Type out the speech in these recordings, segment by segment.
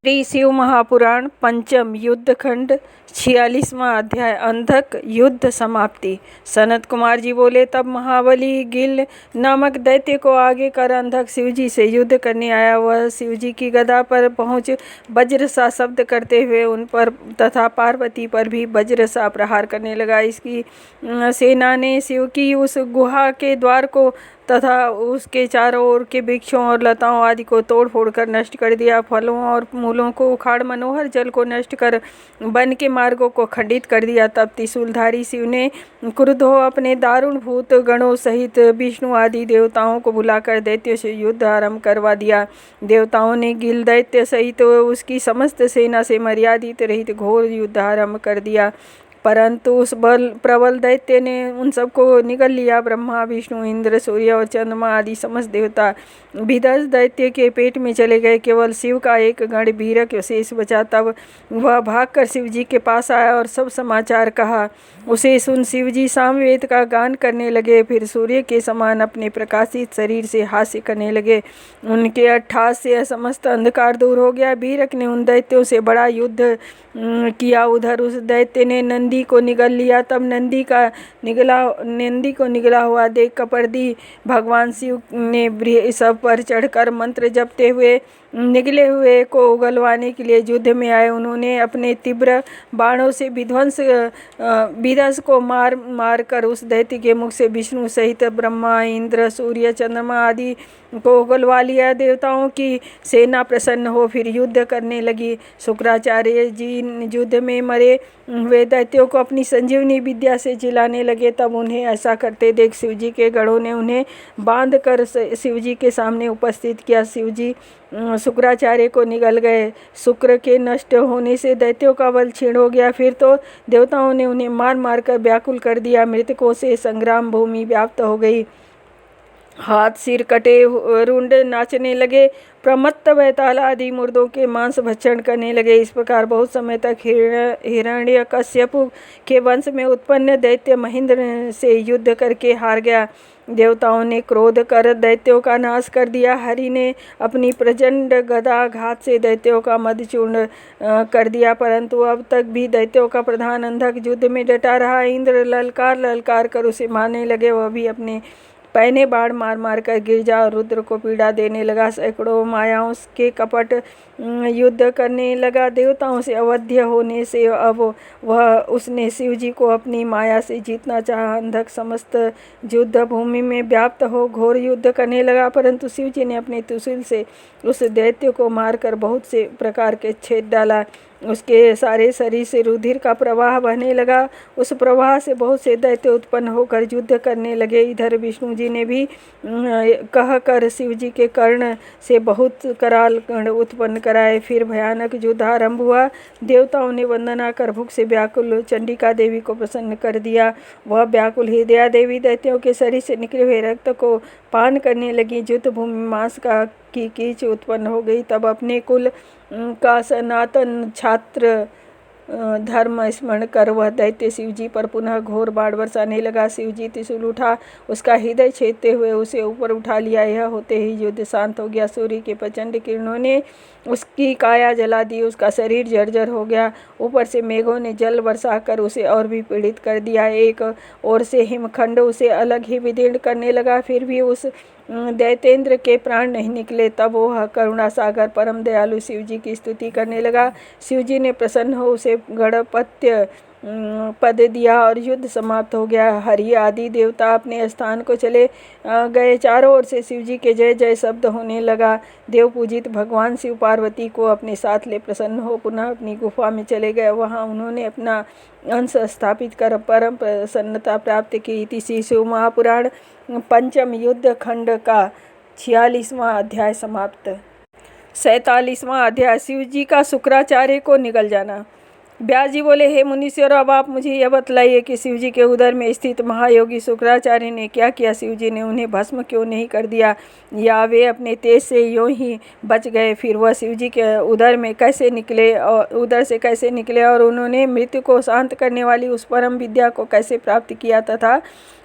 श्री शिव महापुराण पंचम युद्धखंड 46वां अध्याय अंधक युद्ध समाप्ति। सनत कुमार जी बोले, तब महाबली गिल नामक दैत्य को आगे कर अंधक शिवजी से युद्ध करने आया। वह शिवजी की गदा पर पहुंच वज्र सा शब्द करते हुए उन पर तथा पार्वती पर भी वज्र सा प्रहार करने लगा। इसकी सेना ने शिव की उस गुहा के द्वार को तथा उसके चारों ओर के वृक्षों और लताओं आदि को तोड़ फोड़ कर नष्ट कर दिया। फलों और मूलों को उखाड़ मनोहर जल को नष्ट कर वन के मार्गों को खंडित कर दिया। तब त्रिशूलधारी शिव ने क्रुद्ध हो अपने दारुण भूत गणों सहित विष्णु आदि देवताओं को बुलाकर दैत्यों से युद्ध आरंभ करवा दिया। देवताओं ने गिल दैत्य सहित उसकी समस्त सेना से मर्यादित रहित घोर युद्ध आरंभ कर दिया, परंतु उस प्रबल दैत्य ने उन सबको निगल लिया। ब्रह्मा, विष्णु, इंद्र, सूर्य और चंद्रमा आदि समस्त देवता विदस दैत्य के पेट में चले गए। केवल शिव का एक गण वीरक शेष बचा। तब वह भागकर शिवजी के पास आया और सब समाचार कहा। उसे सुन शिवजी सामवेद का गान करने लगे। फिर सूर्य के समान अपने प्रकाशित शरीर से हास्य करने लगे। उनके अट्ठास से समस्त अंधकार दूर हो गया। वीरक ने उन दैत्यों से बड़ा युद्ध किया। उधर उस दैत्य ने नंदी को निगल लिया। तब नंदी को निगला हुआ देख कपर्दी भगवान शिव ने सब पर चढ़कर मंत्र जपते हुए निगले हुए को उगलवाने के लिए युद्ध में आए। उन्होंने अपने तीव्र बाणों से विध्वंस को मार कर उस दैत्य के मुख से विष्णु सहित ब्रह्मा, इंद्र, सूर्य, चंद्रमा आदि को उगलवा लिया। देवताओं की सेना प्रसन्न हो फिर युद्ध करने लगी। शुक्राचार्य जी युद्ध में मरे हुए दैत्यों को अपनी संजीवनी विद्या से जिलाने लगे। तब उन्हें ऐसा करते देख शिवजी के गणों ने उन्हें बांध कर शिवजी के सामने उपस्थित किया। शिवजी शुक्राचार्य को निगल गए। शुक्र के नष्ट होने से दैत्यों का बल क्षीण हो गया। फिर तो देवताओं ने उन्हें मार मार कर व्याकुल कर दिया। मृतकों से संग्राम भूमि व्याप्त हो गई। हाथ सिर कटे रुंड नाचने लगे। प्रमत्त बैताल आदि मुर्दों के मांस भक्षण करने लगे। इस प्रकार बहुत समय तक हिरण्यकश्यप के वंश में उत्पन्न दैत्य महेंद्र से युद्ध करके हार गया। देवताओं ने क्रोध कर दैत्यों का नाश कर दिया। हरि ने अपनी प्रचंड गदा घात से दैत्यों का मदचूर्ण कर दिया, परंतु अब तक भी दैत्यों का प्रधान अंधक युद्ध में डटा रहा। इंद्र ललकार कर उसे मारने लगे। वह भी अपने पहने बाण मार मार कर गिरजा और रुद्र को पीड़ा देने लगा। सैकड़ों मायाओं के कपट युद्ध करने लगा। देवताओं से अवध्य होने से अब उसने शिवजी को अपनी माया से जीतना चाहा। अंधक समस्त युद्ध भूमि में व्याप्त हो घोर युद्ध करने लगा, परंतु शिवजी ने अपने त्रिशूल से उस दैत्य को मारकर बहुत से प्रकार के छेद डाला। उसके सारे शरीर से रुधिर का प्रवाह बहने लगा। उस प्रवाह से बहुत से दैत्य उत्पन्न होकर युद्ध करने लगे। इधर विष्णु जी ने भी कहकर शिवजी के कर्ण से बहुत कराल गण उत्पन्न कराए। फिर भयानक युद्ध आरंभ हुआ। देवताओं ने वंदना कर भूख से व्याकुल चंडिका देवी को प्रसन्न कर दिया। वह व्याकुल हृदया देवी दैत्यों के शरीर से निकले हुए रक्त को पान करने लगी। युद्ध भूमि मांस की कीच उत्पन्न हो गई। तब अपने कुल का सनातन छात्र धर्म स्मरण कर वह दैत्य शिवजी पर पुनः घोर बाण बरसाने लगा। शिवजी त्रिशूल उठा उसका हृदय छेदते हुए उसे ऊपर उठा लिया। यह होते ही युद्ध शांत हो गया। सूर्य के प्रचंड किरणों ने उसकी काया जला दी। उसका शरीर जर्जर हो गया। ऊपर से मेघों ने जल बरसा कर उसे और भी पीड़ित कर दिया। एक ओर से हिमखंड उसे अलग ही विदीर्ण करने लगा, फिर भी उस दैतेंद्र के प्राण नहीं निकले। तब वह करुणा सागर परम दयालु शिवजी की स्तुति करने लगा। शिवजी ने प्रसन्न हो उसे गणपत्य पद दिया और युद्ध समाप्त हो गया। हरि आदि देवता अपने स्थान को चले गए। चारों ओर से शिवजी के जय जय शब्द होने लगा। देव पूजित भगवान शिव पार्वती को अपने साथ ले प्रसन्न हो पुनः अपनी गुफा में चले गए। वहाँ उन्होंने अपना अंश स्थापित कर परम प्रसन्नता प्राप्त की। इति श्री शिव महापुराण पंचम युद्ध खंड का 46वां अध्याय समाप्त। 47वां अध्याय शिवजी का शुक्राचार्य को निगल जाना। व्यास जी बोले, हे मुनीश्वर, अब आप मुझे यह बतलाइए कि शिवजी के उदर में स्थित महायोगी शुक्राचार्य ने क्या किया। शिवजी ने उन्हें भस्म क्यों नहीं कर दिया, या वे अपने तेज से यूं ही बच गए। फिर वह शिवजी के उदर से कैसे निकले और उन्होंने मृत्यु को शांत करने वाली उस परम विद्या को कैसे प्राप्त किया, तथा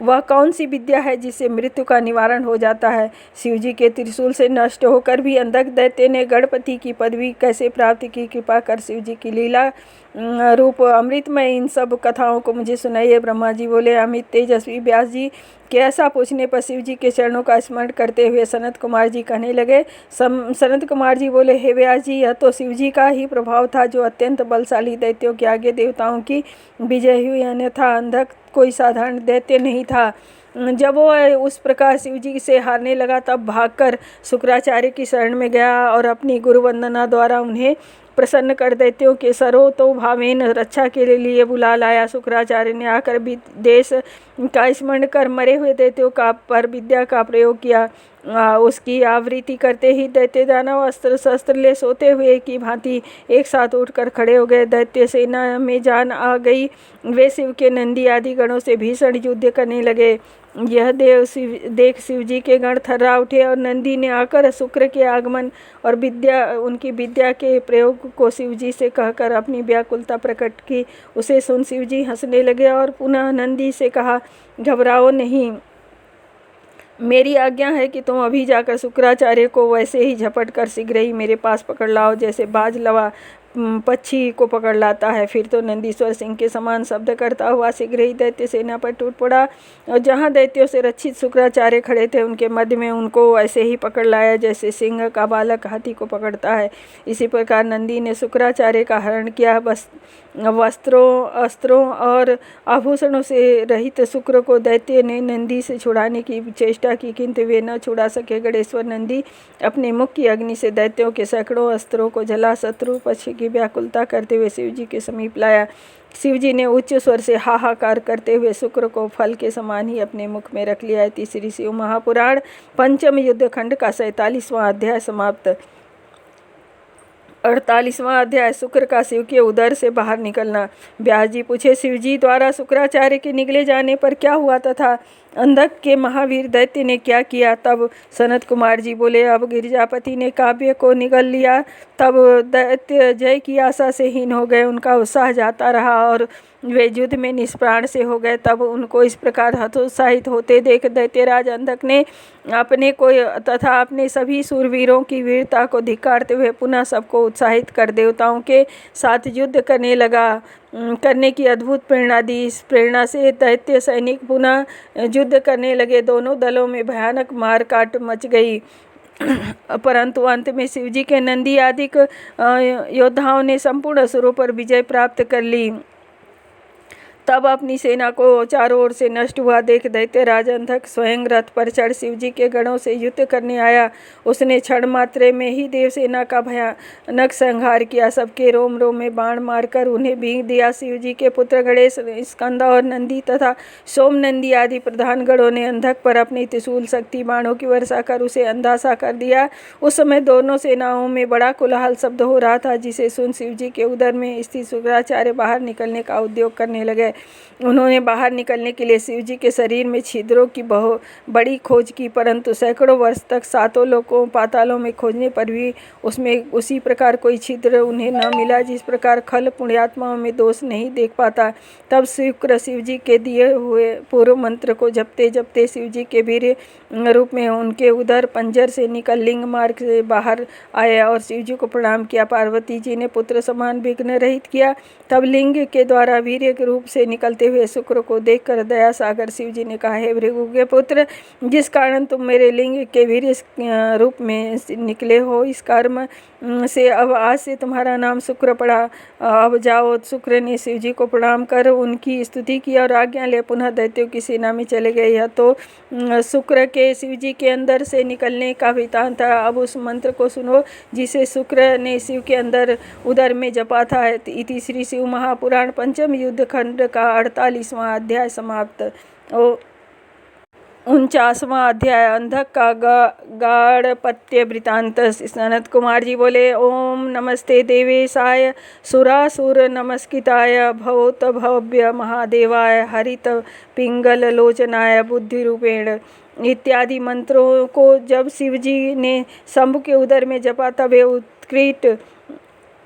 वह कौन सी विद्या है जिससे मृत्यु का निवारण हो जाता है? शिव जी के त्रिशूल से नष्ट होकर भी अंधक दैत्य ने गणपति की पदवी कैसे प्राप्त की? कृपा कर शिव जी की लीला रूप अमृतमय इन सब कथाओं को मुझे सुनाइए। ब्रह्मा जी बोले। अमित तेजस्वी व्यास जी के ऐसा पूछने पर शिव जी के चरणों का स्मरण करते हुए सनत कुमार जी कहने लगे। सनत कुमार जी बोले, हे व्यास जी, यह तो शिव जी का ही प्रभाव था जो अत्यंत बलशाली दैत्यों के आगे देवताओं की विजय हुई, अन्यथा अंधक कोई साधारण दैत्य नहीं था। जब वो उस प्रकार शिव जी से हारने लगा तब भागकर शुक्राचार्य की शरण में गया और अपनी गुरु वंदना द्वारा उन्हें प्रसन्न कर दैत्यों के सर्वतोभावेन रक्षा के लिए बुला लाया। शुक्राचार्य ने आकर देश का स्मरण कर मरे हुए दैत्यों का पर विद्या का प्रयोग किया। उसकी आवृत्ति करते ही दैत्य दानव अस्त्र शस्त्र ले सोते हुए की भांति एक साथ उठकर खड़े हो गए। दैत्य सेना में जान आ गई। वे शिव के नंदी आदि गणों से भीषण युद्ध करने लगे। यह देख शिव जी के गण थर्रा उठे और नंदी ने आकर शुक्र के आगमन और उनकी विद्या के प्रयोग को शिव जी से कहकर अपनी व्याकुलता प्रकट की। उसे सुन शिव जी हंसने लगे और पुनः नंदी से कहा, घबराओ नहीं, मेरी आज्ञा है कि तुम अभी जाकर शुक्राचार्य को वैसे ही झपट कर शीघ्र ही मेरे पास पकड़ लाओ जैसे बाज लवा पक्षी को पकड़ लाता है। फिर तो नंदीश्वर सिंह के समान शब्द करता हुआ शीघ्र ही दैत्य सेना पर टूट पड़ा और जहाँ दैत्यों से रक्षित शुक्राचार्य खड़े थे उनके मध्य में उनको ऐसे ही पकड़ लाया जैसे सिंह का बालक हाथी को पकड़ता है। इसी प्रकार नंदी ने शुक्राचार्य का हरण किया। वस्त्रों, अस्त्रों और आभूषणों से रहित शुक्र को दैत्य ने नंदी से छुड़ाने की चेष्टा की, किंतु वे न छुड़ा सके। गणेश्वर नंदी अपने मुख की अग्नि से दैत्यों के सैकड़ों अस्त्रों को जला शत्रु पक्ष की व्याकुलता करते हुए शिव जी के समीप लाया। शिव जी ने उच्च स्वर से हाहाकार करते हुए शुक्र को फल के समान ही अपने मुख में रख लिया। तीसरी शिव महापुराण पंचम युद्ध खंड का 47वां अध्याय समाप्त। 48वां अध्याय शुक्र का शिव के उदर से बाहर निकलना। व्यास जी पूछे, शिव जी द्वारा शुक्राचार्य के निगले जाने पर क्या हुआ तथा अंधक के महावीर दैत्य ने क्या किया? तब सनत कुमार जी बोले, अब गिरिजापति ने काव्य को निगल लिया। तब दैत्य जय की आशा से हीन हो गए, उनका उत्साह जाता रहा और वे युद्ध में निष्प्राण से हो गए। तब उनको इस प्रकार हतोत्साहित होते देख दैत्यराज अंधक ने अपने को तथा अपने सभी सूरवीरों की वीरता को धिक्कारते हुए पुनः सबको उत्साहित कर देवताओं के साथ युद्ध करने की अद्भुत प्रेरणा दी। इस प्रेरणा से दैत्य सैनिक पुनः युद्ध करने लगे। दोनों दलों में भयानक मारकाट मच गई, परंतु अंत में शिवजी के नंदी आदि योद्धाओं ने संपूर्ण असुरों पर विजय प्राप्त कर ली। तब अपनी सेना को चारों ओर से नष्ट हुआ देख दैत्यराज अंधक स्वयं रथ पर चढ़ शिवजी के गणों से युद्ध करने आया। उसने क्षण मात्रे में ही देवसेना का भयानक संहार किया, सबके रोम रोम में बाण मारकर उन्हें भीग दिया। शिवजी के पुत्र गणेश, स्कंद और नंदी तथा सोम नंदी आदि प्रधान गणों ने अंधक पर अपनी त्रिशूल शक्ति बाणों की वर्षा कर उसे अंधासा कर दिया। उस समय दोनों सेनाओं में बड़ा कोलाहल शब्द हो रहा था, जिसे सुन शिवजी के उदर में स्थित शुक्राचार्य बाहर निकलने का उद्योग करने लगे। उन्होंने बाहर निकलने के लिए शिवजी के शरीर में छिद्रों की बड़ी खोज की, परंतु सैकड़ों वर्ष तक सातों लोकों पातालों में खोजने पर भी उसमें उसी प्रकार कोई छिद्र उन्हें न मिला जिस प्रकार खल पुण्यात्माओं में दोष नहीं देख पाता। तब शुक्र शिवजी के दिए हुए पूर्व मंत्र को जपते जपते शिवजी के वीर रूप में उनके उधर पंजर से निकल लिंग मार्ग से बाहर आया और शिवजी को प्रणाम किया। पार्वती जी ने पुत्र समान विघ्न रहित किया। तब लिंग के द्वारा वीर्य के रूप से निकलते हुए शुक्र को देखकर दया सागर शिवजी ने कहा, हे भृगु के पुत्र, जिस कारण तुम मेरे लिंग के वीर्य रूप में निकले हो, इस कर्म से अब आज से तुम्हारा नाम शुक्र पड़ा। अब जाओ। शुक्र ने शिवजी को प्रणाम कर उनकी स्तुति की और आज्ञा ले पुनः दैत्यों की सेना में चले गए। यह तो शुक्र के शिवजी के अंदर से निकलने का वृतांत था। अब उस मंत्र को सुनो जिसे शुक्र ने शिव के अंदर उदर में जपा था। इति श्री शिव महापुराण पंचम युद्ध खंड का 48वां अध्याय समाप्त। 49वां अध्याय अंधक का गाढ़पत्य वृतांत। सनत कुमार जी बोले, ओम नमस्ते देवेशाय सुरासुर नमस्कृताय भवत भव्य महादेवाय हरित पिंगल लोचनाय बुद्धि रूपेण इत्यादि मंत्रों को जब शिवजी ने शंभु के उदर में जपा तब वे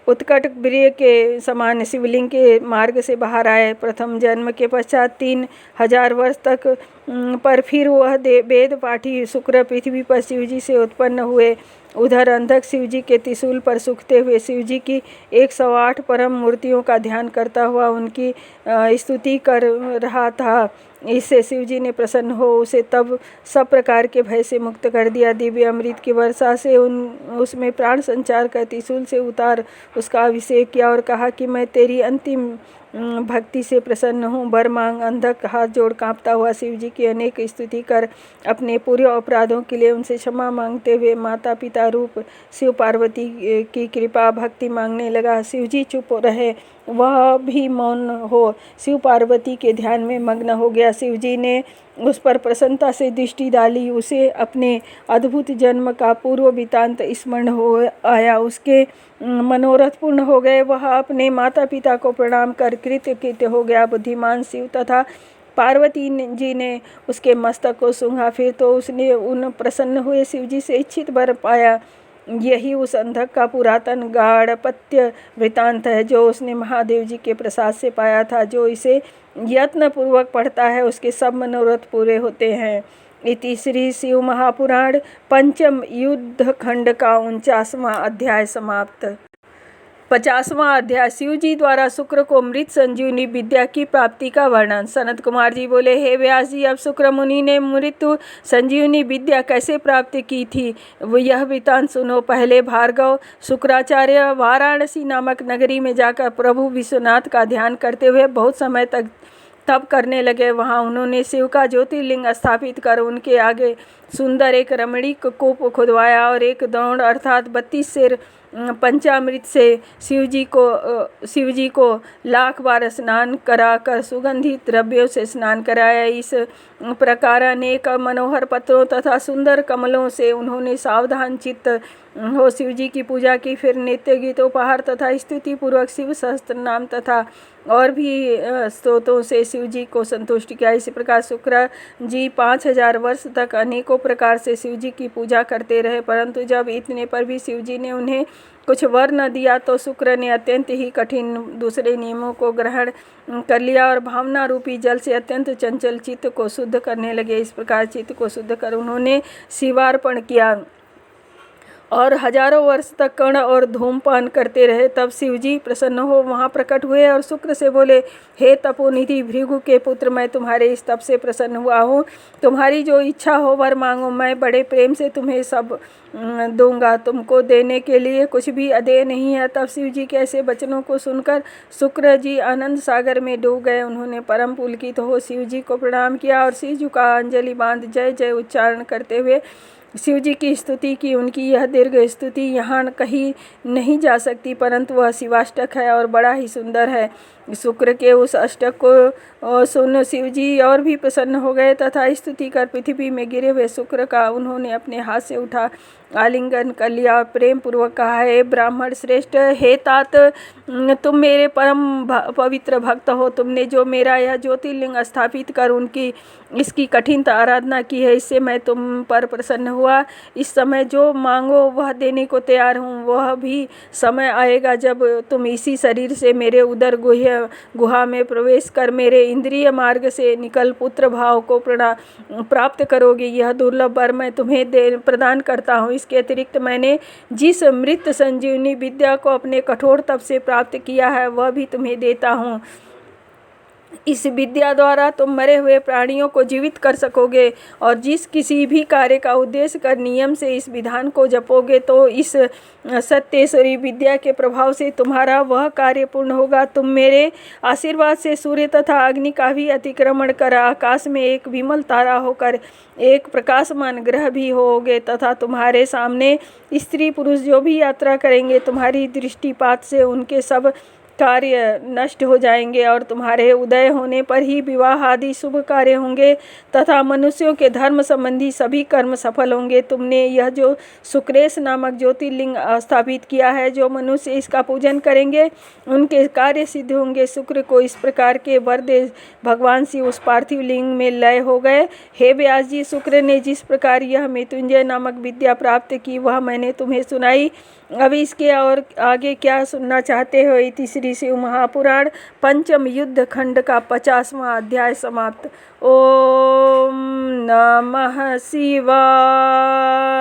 उत्कट वीर्य के समान शिवलिंग के मार्ग से बाहर आए। प्रथम जन्म के पश्चात 3000 वर्ष तक पर फिर वह वेद पाठी शुक्र पृथ्वी पर शिवजी से उत्पन्न हुए। उधर अंधक शिवजी के त्रिशूल पर सूखते हुए शिवजी की 108 परम मूर्तियों का ध्यान करता हुआ उनकी स्तुति कर रहा था। इससे शिवजी ने प्रसन्न हो उसे तब सब प्रकार के भय से मुक्त कर दिया। दिव्य अमृत की वर्षा से उसमें प्राण संचार कर त्रिशूल से उतार उसका अभिषेक किया और कहा कि मैं तेरी अंतिम भक्ति से प्रसन्न हूँ, वर मांग। अंधक हाथ जोड़ कांपता हुआ शिवजी की अनेक स्तुति कर अपने पूरे अपराधों के लिए उनसे क्षमा मांगते हुए माता पिता रूप शिव पार्वती की कृपा भक्ति मांगने लगा। शिवजी चुप रहे, वह भी मौन हो शिव पार्वती के ध्यान में मग्न हो गया। शिवजी ने उस पर प्रसन्नता से दृष्टि डाली, उसे अपने अद्भुत जन्म का पूर्व वृत्तांत स्मरण हो आया। उसके मनोरथ पूर्ण हो गए। वह अपने माता पिता को प्रणाम कर कृतकृत्य हो गया। बुद्धिमान शिव तथा पार्वती जी ने उसके मस्तक को सूंघा, फिर तो उसने उन प्रसन्न हुए शिवजी से इच्छित वर पाया। यही उस अंधक का पुरातन गाढ़पत्य वृत्तांत है जो उसने महादेव जी के प्रसाद से पाया था। जो इसे यत्न पूर्वक पढ़ता है उसके सब मनोरथ पूरे होते हैं। इति श्री शिव महापुराण पंचम युद्ध खंड का 49वां अध्याय समाप्त। 50वां अध्याय शिवजी द्वारा शुक्र को मृत संजीवनी विद्या की प्राप्ति का वर्णन। सनत कुमार जी बोले, हे व्यास जी, अब शुक्र मुनि ने मृत्यु संजीवनी विद्या कैसे प्राप्त की थी यह वृत्तांत सुनो। पहले भार्गव शुक्राचार्य वाराणसी नामक नगरी में जाकर प्रभु विश्वनाथ का ध्यान करते हुए बहुत समय तक तप करने लगे। वहाँ उन्होंने शिव का ज्योतिर्लिंग स्थापित कर उनके आगे सुंदर एक रमणीक कूप खुदवाया और एक दौड़ अर्थात 32 सेर पंचामृत से शिवजी को लाख बार स्नान कराकर सुगंधित द्रव्यों से स्नान कराया। इस प्रकार अनेक मनोहर पत्रों तथा सुंदर कमलों से उन्होंने सावधान चित्त हो शिवजी की पूजा की। फिर नित्य गीतोपहार तथा स्तुति पूर्वक शिव सहस्त्र नाम तथा और भी स्तोत्रों से शिवजी को संतुष्ट किया। इसी प्रकार शुक्र जी 5000 वर्ष तक अनेकों प्रकार से शिवजी की पूजा करते रहे, परंतु जब इतने पर भी शिवजी ने उन्हें कुछ वर न दिया तो शुक्र ने अत्यंत ही कठिन दूसरे नियमों को ग्रहण कर लिया और भावना रूपी जल से अत्यंत चंचल चित्त को शुद्ध करने लगे। इस प्रकार चित्त को शुद्ध कर उन्होंने शिवार्पण किया और हजारों वर्ष तक कर्ण और धूमपान करते रहे। तब शिवजी प्रसन्न हो वहाँ प्रकट हुए और शुक्र से बोले, हे तपोनिधि भृगु के पुत्र, मैं तुम्हारे इस तप से प्रसन्न हुआ हूँ। तुम्हारी जो इच्छा हो वर मांगो, मैं बड़े प्रेम से तुम्हें सब दूंगा। तुमको देने के लिए कुछ भी अदेय नहीं है। तब शिवजी के ऐसे वचनों को सुनकर शुक्र जी आनंद सागर में डूब गए। उन्होंने परम पुलकित हो शिवजी को प्रणाम किया और सिर झुका अंजलि बांध जय जय उच्चारण करते हुए शिवजी की स्तुति की। उनकी यह दीर्घ स्तुति यहाँ कही नहीं जा सकती, परंतु वह शिवाष्टक है और बड़ा ही सुंदर है। शुक्र के उस अष्टक को सुन शिवजी और भी प्रसन्न हो गए तथा स्तुति कर पृथ्वी में गिरे हुए शुक्र का उन्होंने अपने हाथ से उठा आलिंगन कर लिया। प्रेम पूर्वक कहा, हे ब्राह्मण श्रेष्ठ, हे तात, तुम मेरे परम पवित्र भक्त हो। तुमने जो मेरा यह ज्योतिर्लिंग स्थापित कर उनकी इसकी कठिन आराधना की है, इससे मैं तुम पर प्रसन्न हुआ। इस समय जो मांगो वह देने को तैयार हूँ। वह भी समय आएगा जब तुम इसी शरीर से मेरे उदर गुहा में प्रवेश कर मेरे इंद्रिय मार्ग से निकल पुत्र भाव को प्राप्त करोगे। यह दुर्लभ वर मैं तुम्हें प्रदान करता हूँ। इसके अतिरिक्त मैंने जिस मृत संजीवनी विद्या को अपने कठोर तप से प्राप्त किया है वह भी तुम्हें देता हूँ। इस विद्या द्वारा तुम मरे हुए प्राणियों को जीवित कर सकोगे और जिस किसी भी कार्य का उद्देश्य कर नियम से इस विधान को जपोगे तो इस सत्येश्वरी विद्या के प्रभाव से तुम्हारा वह कार्य पूर्ण होगा। तुम मेरे आशीर्वाद से सूर्य तथा अग्नि का भी अतिक्रमण कर आकाश में एक विमल तारा होकर एक प्रकाशमान ग्रह भी होगे तथा तुम्हारे सामने स्त्री पुरुष जो भी यात्रा करेंगे तुम्हारी दृष्टिपात से उनके सब कार्य नष्ट हो जाएंगे और तुम्हारे उदय होने पर ही विवाह आदि शुभ कार्य होंगे तथा मनुष्यों के धर्म संबंधी सभी कर्म सफल होंगे। तुमने यह जो शुक्रेश नामक ज्योतिर्लिंग स्थापित किया है, जो मनुष्य इसका पूजन करेंगे उनके कार्य सिद्ध होंगे। शुक्र को इस प्रकार के वर दे भगवान शिव उस पार्थिव लिंग में लय हो गए। हे व्यास जी, शुक्र ने जिस प्रकार यह मृत्युंजय नामक विद्या प्राप्त की वह मैंने तुम्हें सुनाई। अब इसके और आगे क्या सुनना चाहते हो? इति श्री श्री शिव महापुराण पंचम युद्ध खंड का 50वां अध्याय समाप्त। ओम नमः शिवाय।